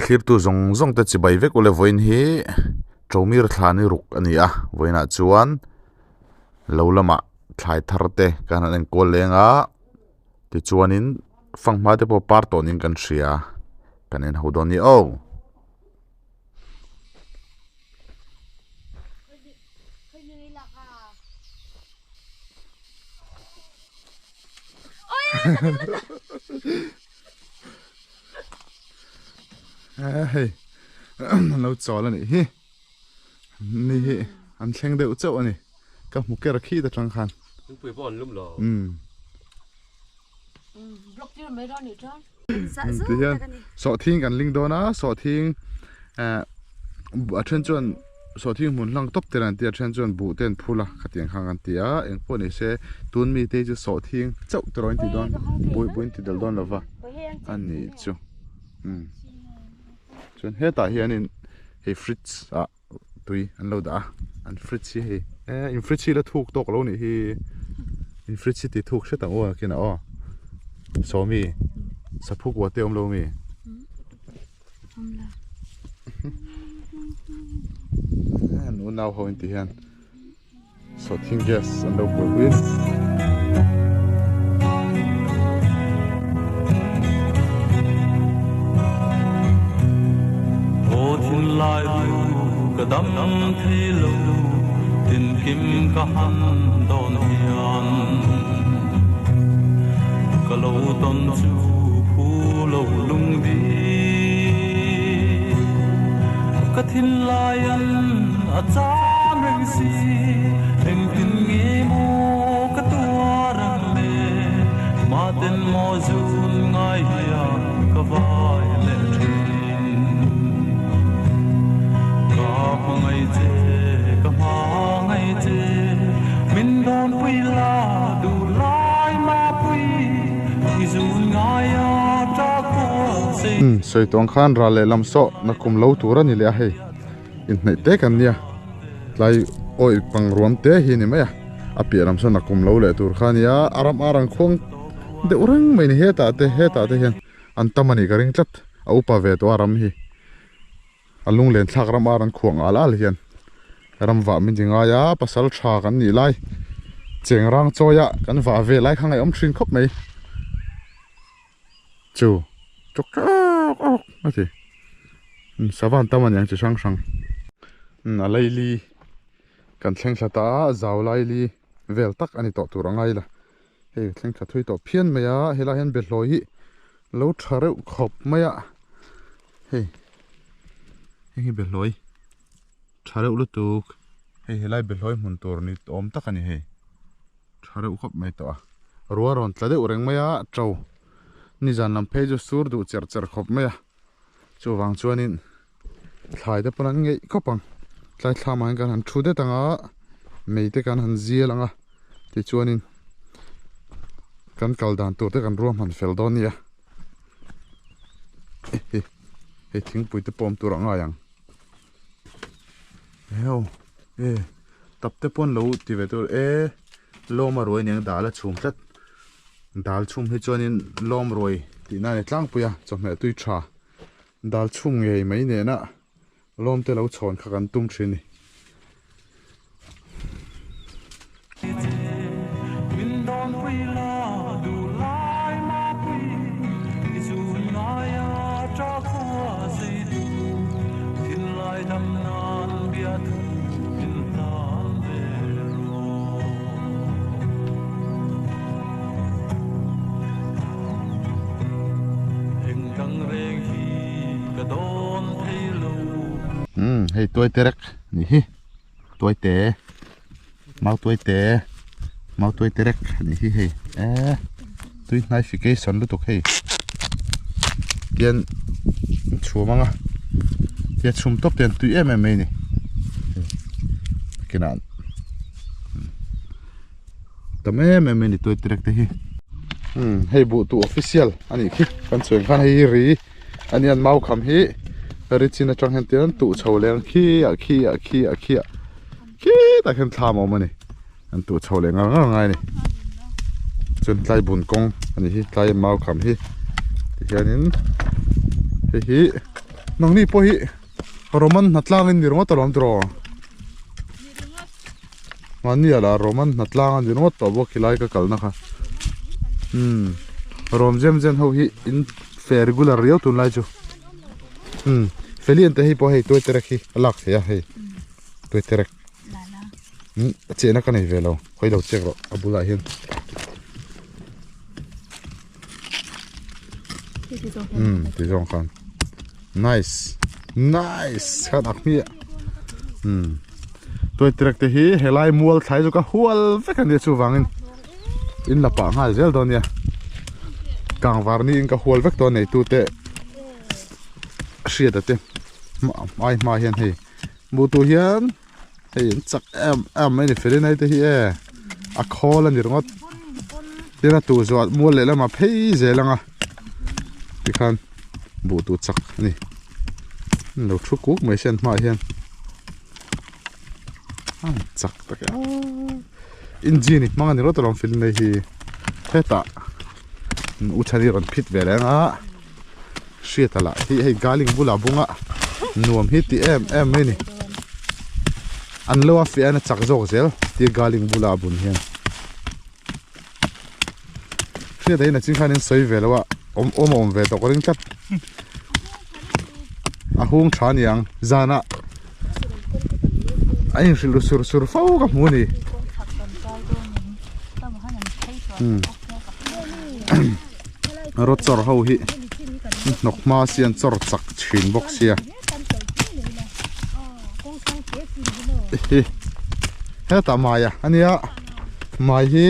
khir tu zong ta chi bai vek ole voin hi chomir thlani ruk ani a voina chuan lo lama thlai tharte kan an kol lenga ti chuanin fangma te po par tonin kan hria kan en hodon ni o hey lo chawl ani hi ni hi an thleng deuh chauh ani ka muker khi ta tang khan pui bon lum lo block ti mai ron ni tron ti hian so thing kan ling dona so thing a then chuan so thing mun lang top teran ti a then chuan bu ten phula khatiang khang an tia eng po ni se tun mi te chu so thing chauh troin ti don buin ti dal don lova ani chu chuan heta hianin he fridge a tui an lo da an fridge hi in fridge la thuk tok lo ni hi in fridge ti thuk se ta o kina o so mi saphuk wa te om lo mi nu now ho in ti hian so thing gas an lo pui win lai ka dam thei lo tin kim ka han don hian ka lo ton chu hu lo lung di ka thin lai an a cha reng si eng tin nge mo ka tua rang le ma ten mo zun ngai ya ka vai le ngày chế cầm ngày chế mình đón quy la đủ lai ma quy thì dù ngay cho cô xin soi tong khan ra le lam so na kum lo tur ani le a hei in nei te kan nia lai oi pang ruam te hi ni maya a pi ram so na kum lo le tur khan ya aram arang khong de urang mai ni heta te hian an tamani garing tlat a upa ve to aram hi alung len thak ram aran khuang alal hian ram wa min jinga ya pasal tha kan ni lai cheng rang choya kan wa ve lai khangai om thrin khop mai chu chok chok ati sawan taman yang chi sang sang a leili kan thleng thata zaw lai li vel tak ani to turangai la hei thleng tha thui to phian maya hela hen be hloi hi lo thareu khop maya hei hi beloi thare ulu tuk hei helai beloi mun tur ni om takani hei thare u khop mai to a ruwa ron tlade ureng maya tro ni jan lam pheju sur du cher khop maya chu wang chuanin thlai de panan ngei khopang tlai thlama kan han thu de tanga meite kan han zielanga ti chuanin kan kaldan tur te kan ruam han feldonia hei thing pui te pom turanga yang heo tập te pon lo ti ve tur lo ma roi neng dala chum tlat dal chum hi chuanin lom roi ti na ne tlang puya chome tui tha dal chum ngei mai ne na lom te lo chon kha kan tum thrini hei toy terek ni hi toy te mau toy terek ni hi hei tui notification lu tok hei pian chumanga ya chum top ten tui em ni kinan tame em ni toy terek te hi hei bu tu official ani khi kan chuan khan hei ri ani an mau kham hi Richina trong hen tian tu chho leng khi ta khen tham mo mani an tu chho leng ngai ni chun tlai bun kong ani hi tlai mau kham hi ti hianin hi nang ni po hi roman natlangin ni rongot rom dro mani ala roman natlangan din rongot to bo kilai ka kalna kha rom jem jen ho hi in fair regular riau tun lai chu felian te hi po hei toy terek hi alak ya hei toy terek chena ka nei velo khoi lo chek ro abula hian ti jong khan nice khan akmi toy terek te hi helai mual thai jo ka hual ve kan chu wangin in la pa ngal zel don ya kang warni in ka hual vek to nei tu te shia da te mai ma hian hei bu tu hian hei chak em mai ni feri nai te hi a khol ani rongot tira tu zo mual le lama phei zelanga ti khan bu tu chak ani lo thu kuk mai sen ma hian chak ta ka engine manga ni rotorom fil nei hi heta uchari ron phit velenga shiatala hi hei galing bula bunga nuam hi ti em mai ni an lowa fi ana chak jok zel ti galing bula bun hian hria dai na chingkhanin soi velawa om ve to koring chat a hung than yang zana anh sẽ lùi sửa phao các mùa này rót chор hậu hi nọc ma xiên chор chặt chín bọc xia hết ta mai à anh ya mai hi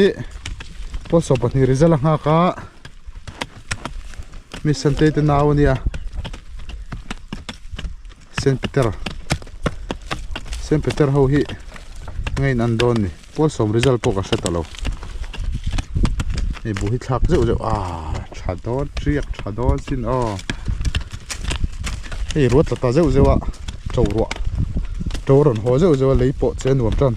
post op ni result nga ka mi sante te naw nia Saint Peter ho hi ngain andon ni pol som result po ka setalo ei bu hi thak zeu thadon triak thadon sin ei ruat la ta zeu zewa chawro chawron ho zeu lei po chen nuam tan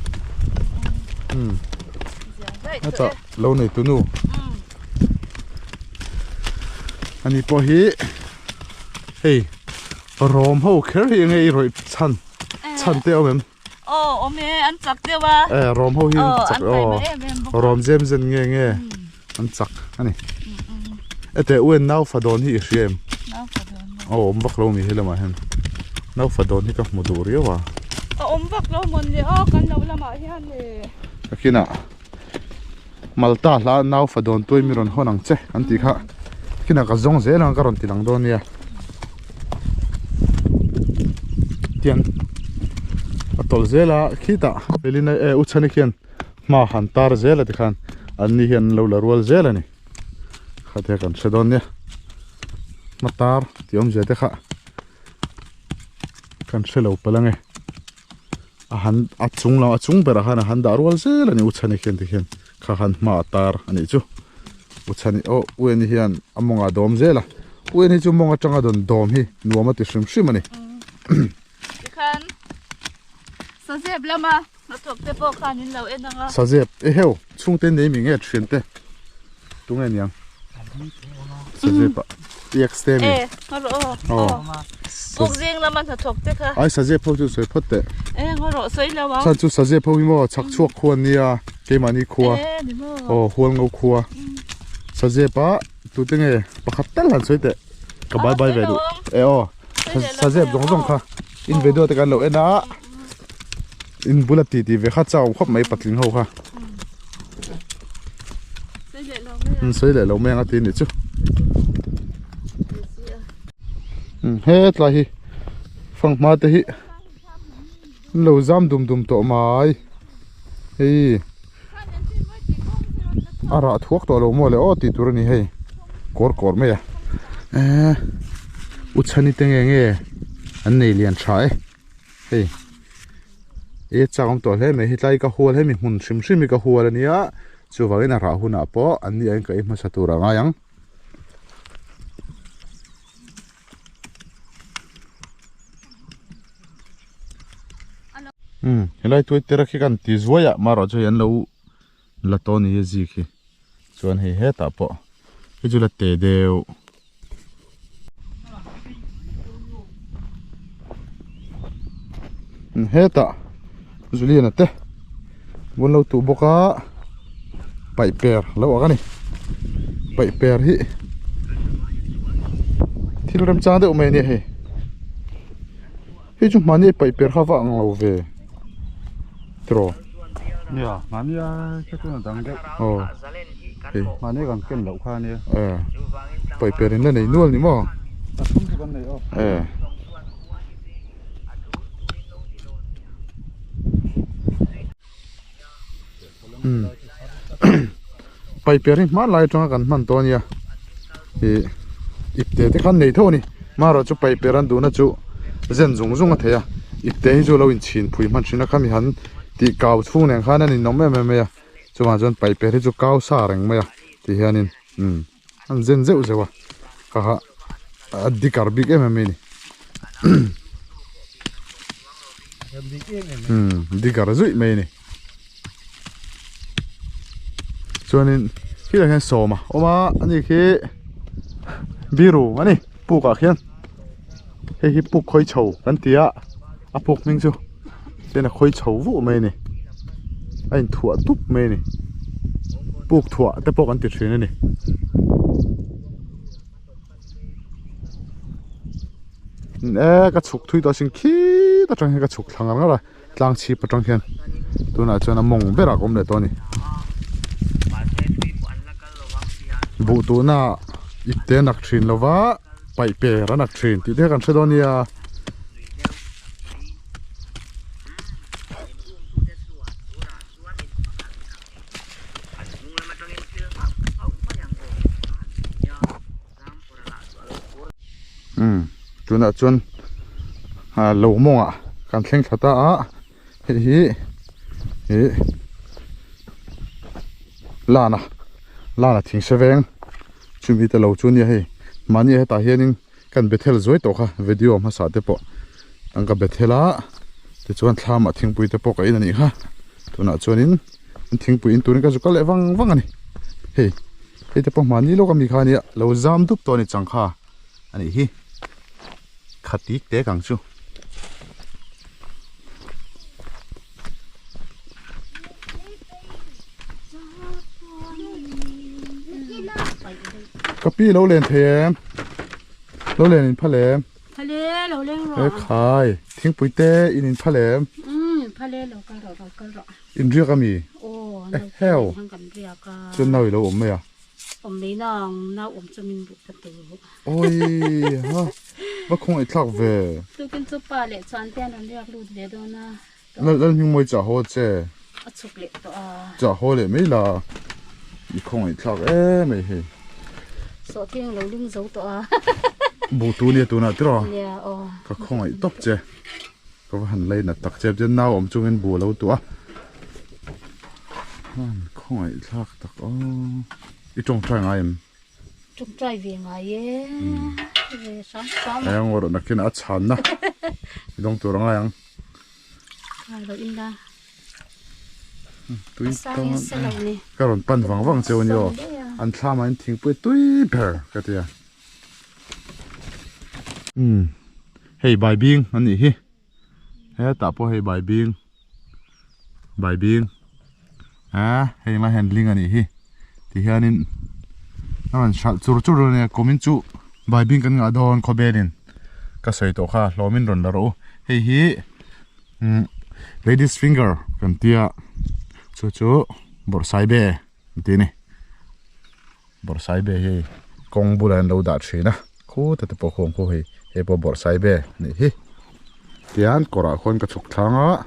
ata lo nei tunu ani po hi ei rom ho kher hi ngei roi chan te om ome an chak te wa rom ho hi chak rom jem zen nge an chak ani ete uen nau fadon hi shem om bak lo mi helama hen nau fadon hi ka mudur yawa om bak lo mon le kan lo lama hian le akina malta la nau fadon toy miron honang che an ti kha kina ka zong zelang karon tilang don ya tiang atol zela khita pelina uchani khian ma han tar zela tikhan anni hian lo la rual zela ni khathe kan sedon ne matar tiom je te kha kan selo palange achung bera hana han darwal zela ni uchani khian tikhen kha han ma tar ani chu uchani uen hian amonga dom zela uen hi chu monga tanga don dom hi nuama ti shrim ani kan Sazeb lama na tok te po kanin lo enanga Sazeb heu chung te nei mi nge thrin te tungen yang Sazeb pa exte mi bok jing lama na tok te kha ai Sazeb pho chu soi phot te ngoro soi lawa chan chu Sazeb pho mi mo chak chuak khuan nia ke mani khuwa hual ngau khuwa Sazeb pa tu te nge pakhat tal han soi te ka bye bye ve du Sazeb zong kha in video te kan lo ena in bulati ti ve kha chaw khop mai patling ho kha sei le lo menga ti ni chu he tla hi phang ma te hi lo zam dum to mai hei ara thuak to lo mo le ti tur ni hei kor me ya uchani te nge an nei lian thae hei changom to hle me hitlai ka hol he mi hun shim ka hol ania chuwangin a ra huna po anni ang kai ma satura nga yang helai tu tera khi kan ti zuaya maro cho yan lo la to ni ji khi chuan hei he ta po hi chu la te deu heta Julian ate bun lo tu boka pai per lo ka ni pai per hi thil ram cha de umai ni he chu mani pai per khawa ang lo ve tro ya mania cái con đằng đấy oh mania còn cái lẩu khoa này pai per in la nei nual ni mo không cái con này ô pai per ni ma lai tong kan man to nia ipte te khan nei tho ni ma ro chu pai per an du na chu zen zung zung a theya ipte hi chu lo in chin phui man china khami han ti kaw chung neng khan ani nom me ya chuwa jon pai per hi chu kaw sa reng me ya ti hianin an zen zeu zewa ha addi karbik em me ni di kar zui me ni chuanin khi là so ma oma ani khi biru ani pu ka khian he hi pu khoi chho kan tia a puk ning chu tena khoi chho vu me ni ain thua tup me ni puk thua te pok an ti thrin ni ka chuk thui to sing khi ta chang ka chuk thlang ang la tlang chi pa chang khian tuna chana mong bera kom le to ni bu tu na ipte nak thin lova pai pe ra nak thin ti de kan sedonia tuna chun lo monga kan thleng thata a hi lana thing seveng chumi te lo chu ni he mani he ta hianin kan bethel zoi to kha video ma sa te po angka bethela te chuan thlama thingpui te po ka in ani kha tuna chuanin thingpui in turin ka zu ka le wang ani he te po mani lo ka mi kha ni lo zam dup to ni chang kha ani hi khatik te kang chu copy lâu lên thêm lâu lên in pha lem lâu lên ê khai tiếng bụi tê in pha lem pha lê lâu cái rõ in riêng cái mi ô heo hàng cầm riêng cả chân nào lâu ổm mày à ổm đấy nào ổm cho mình bụng thật tử ôi ha bác không ai thắc về tôi kinh chụp pa lệ chọn tiền rồi riêng luôn để đó na lần nhưng mới trả hồ chứ chụp lệ to trả hồ lệ mấy là không ai thắc ê mày hề số tiền lâu lưng giấu to bộ tu nè tu nào đó yeah ô các không ai top chứ có hẳn lên là tắc chép chân nào ổm chung bên bùa lâu tu không ai thắc tắc ô ít trong trái ngay em trong trái về ngay ye về sáng sáng anh ngồi đó nãy kia nó chán na đông tu rằng anh rồi in ra tui sáng sẽ lâu nè cái rồi pan vang chéo nhiều anh tham anh thỉnh bơi tui bèr cái gì hey bài biếng anh nhỉ hey ta po hey bài biếng hey mà handling anh nhỉ thì hiện in anh sẵn chur rồi nè comment chu bài biếng cái ngã đòn có bền in cái sợi tổ kha lo min ron đó hey hi ladies finger kan tia chu bor sai be ti ni bor sai be he kong bulan lo da thina khu ta te po khong ko he po bor sai be ni hi tian kora khon ka chuk thanga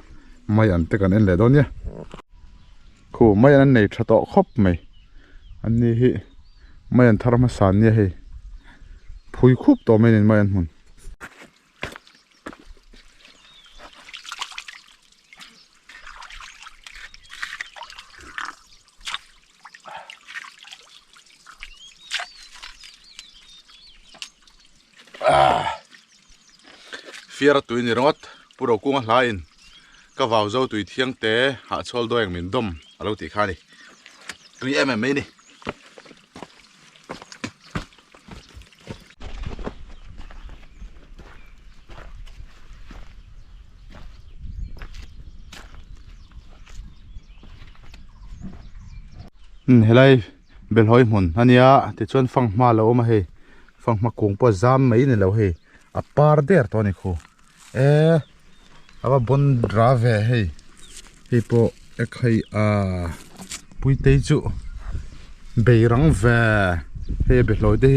mai an te kan en le don ya khu mai an nei tha to khop mai an ni hi mai an tharma san ni he phui khup to mai nen mai an mun fiar tui ni rongot puro kunga hlain ka vào zo tui thiang te ha chol doeng min dom alo ti khani tui em mai ni helai bel hoi mun ania ti chuan fang ma lo ma he fang ma kung po zam mai ne lo he a par der to ni khu aba bon dra ve he po ekhai a pui te chu beirang ve he bel hoi de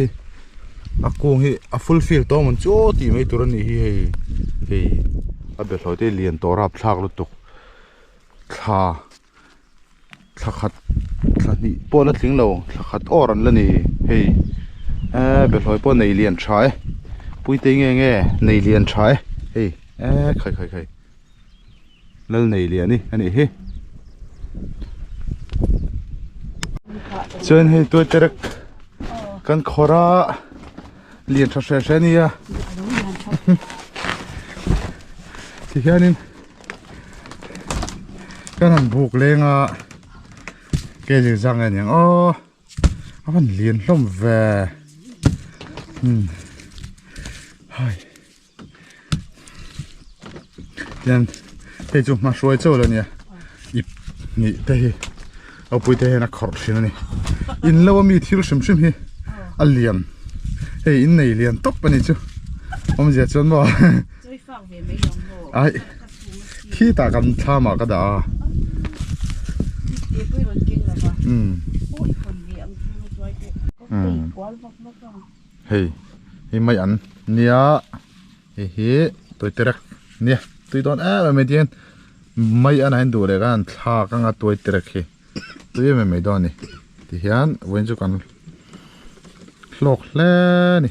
a kung hi a fulfill to mon chu ti mai tur ni he a bel hoi de lian to rap thak lu tuk kha khat ni po la tling lo khat oran la ni hei bel hoi po nei lian thai pui te nge nei lian thai hei khai lal nei lian ni ani he chen hei toi terak kan khora lian tha se ni ya ti hianin kan buk lenga cái gì răng này nhỉ? Ô, nó vẫn liền lông về. Nên cái chúng mà xuôi châu rồi nhỉ? Ip, nhị đây, ở bụi đây nó khó xí này. In lâu mi thiếu sum sum hi, ăn liền. Hey, in này liền top bên này chứ. Ông giờ chuẩnบ่? Ai, khi ta cầm tham mà cái đó. Hei mai an nia hi toi terak nia tui don me dian mai an han du le gan thla ka nga toi terak hi tui me don ni ti hian wen chu kan hlok hle ni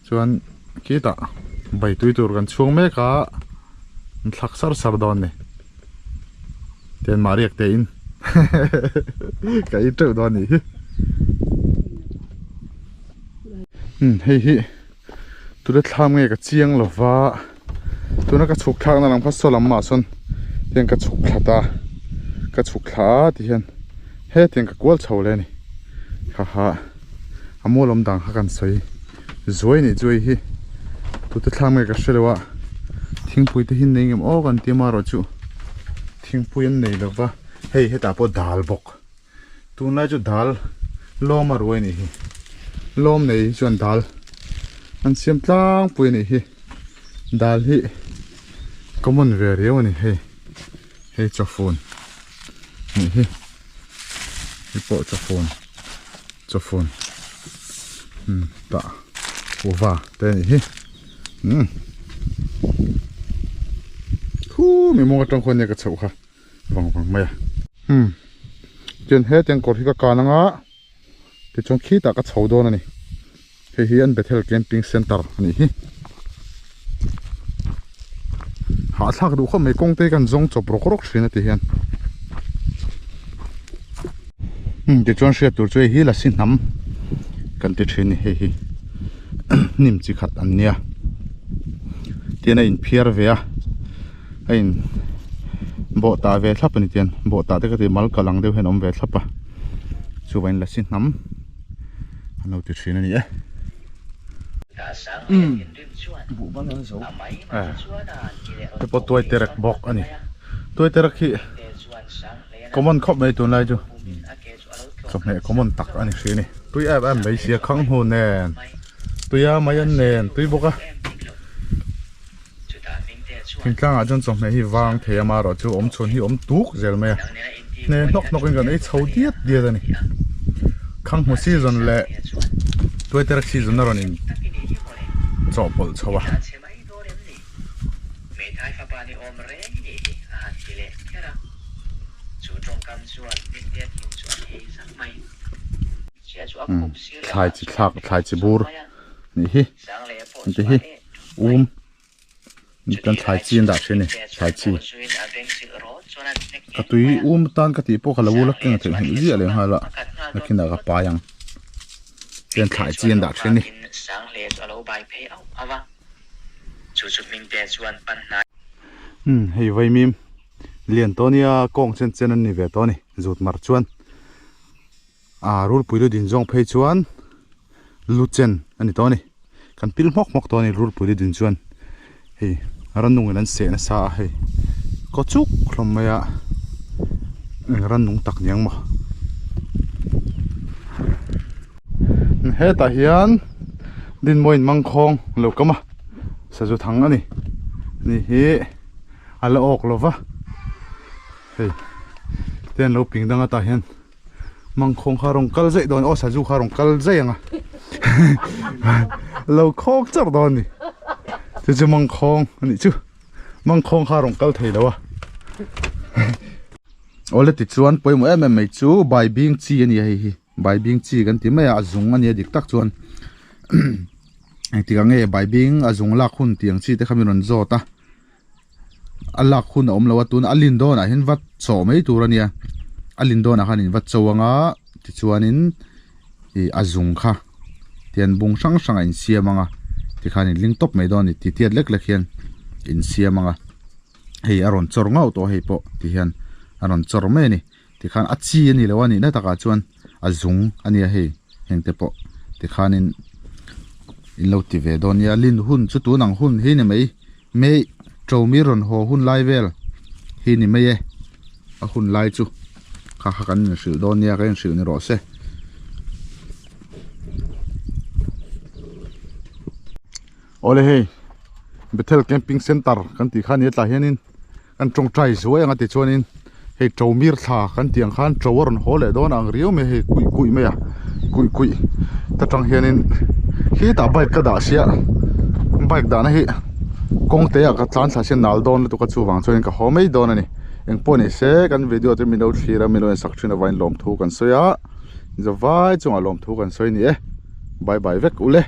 chuan ki ta bai tui tur kan chung me ka thak sar don ni ten mariak te in cái trâu đó nè hi tôi đã tham nghe cái chiang lova tôi nó cái chụp thang nó làm phát số làm mà son tiền cái chụp thà ta cái chụp thà thì hiện hết tiền cái quál chầu lên này ha amo lom dang ha kan soi zoi ni zoi hi tôi đã tham nghe cái sơ lova thing pui te hin nei ngam o kan ti ma ro chu thing pui nei lova hei heta po dal bok tu na chu dal lom ar wai ni hi lom nei chuan dal an siam tlang pui ni hi dal hi common ve reu ni hei chofun ni hi po chofun ta ova te ni hi mi mo tang khon ne ka chau kha vang maya chen he teng kor hi ka kana nga ti chong khi ta ka chho don ani he hi an Bethel camping center ani hi ha thak du kho me kong te kan zong chop rok rok thina ti hian ti chong sia tur choi hi la sin nam kan ti thini he hi nim chi khat an nia tiana in phiar ve a ein bộ ta về thắp này tiền bộ ta tới cái gì mal kalang đều hay nắm về thắp à chú vậy là xin nắm anh đâu tuyệt này nhé bộ bán nó xấu cái bộ tôi tê rạc bọc anh tôi tê rạc khi có món khóc mấy tuần lại chứ trong này có món tắc anh xí này tôi em mấy xía khăng hồn nè tôi mấy anh nè tôi bốc á hình trang ở trong trong này hi vang thế mà rồi chú ôm chuồn hi ôm tuốt giờ mày nè nóc nóc cái này xấu điết điết này khang một season lệ tôi tới season rồi nên chọn bol chua thay chỉ bur này hi hi kan thai chin da thene thai chi ka tui tan ka ti po khala wula ken theng hi zi ale hala nakina ka pa yang ten thai chin da thene hei vai mim lian tonia kong chen chen an ni ve to ni zut mar chuan rul puilu din jong phei chuan lu chen ani to ni kan pil mok to ni rul puilu din chuan hei ran nung nan se na sa hei ko chuk khom maya ran nung tak nyang ma he ta hian din moin mang khong lo kama sa zu thang ani ni hi ala ok lova hei ten lo ping danga ta hian mang khong kharong kal zai don o sa zu kharong kal zai anga lo khok char don ni chu mang khong ani chu mang khong kharong kal thei lo wa ole ti chuan poimo em mai chu bai bing chi ani hi bai bing chi kan ti mai a zung ani dik tak chuan ai ti gang e bai bing a zung la khun tiang chi te khamiron zota ala khun om lawa tun alin don a hin wat chaw mai turania alin don a khanin wat chawanga ti chuanin i azung kha tian bung sang sang in siamanga ti khanin ling top mai don ni ti tiat lek lek hian in siamanga hei aron chor ngau to hei po ti hian aron chor me ni ti khan achi ani lawani na taka chuan azung ania hei hengte po ti khanin in lo ti ve don ya lin hun chu tu nang hun hi ni mai me tromi ron ho hun lai vel hi ni mai e a hun lai chu kha kha kan sil don ya kan sil ni ro se ole hei Bethel camping center kan ti khan yetla hianin kan tong trai zuai anga ti chuanin hei tromir thla kan tiang khan trowaron hole don ang riu me hei kui me ya kui ta tang hianin hi ta bike ka da sia bike da na hi kong te ka tlan sa sen nal don tu ka chu wang chuan ka homei don ani eng poni se kan video te mino thira mino sak thina vain lom thu kan soya zawai chunga lom thu kan soi ni e bye bye vek ule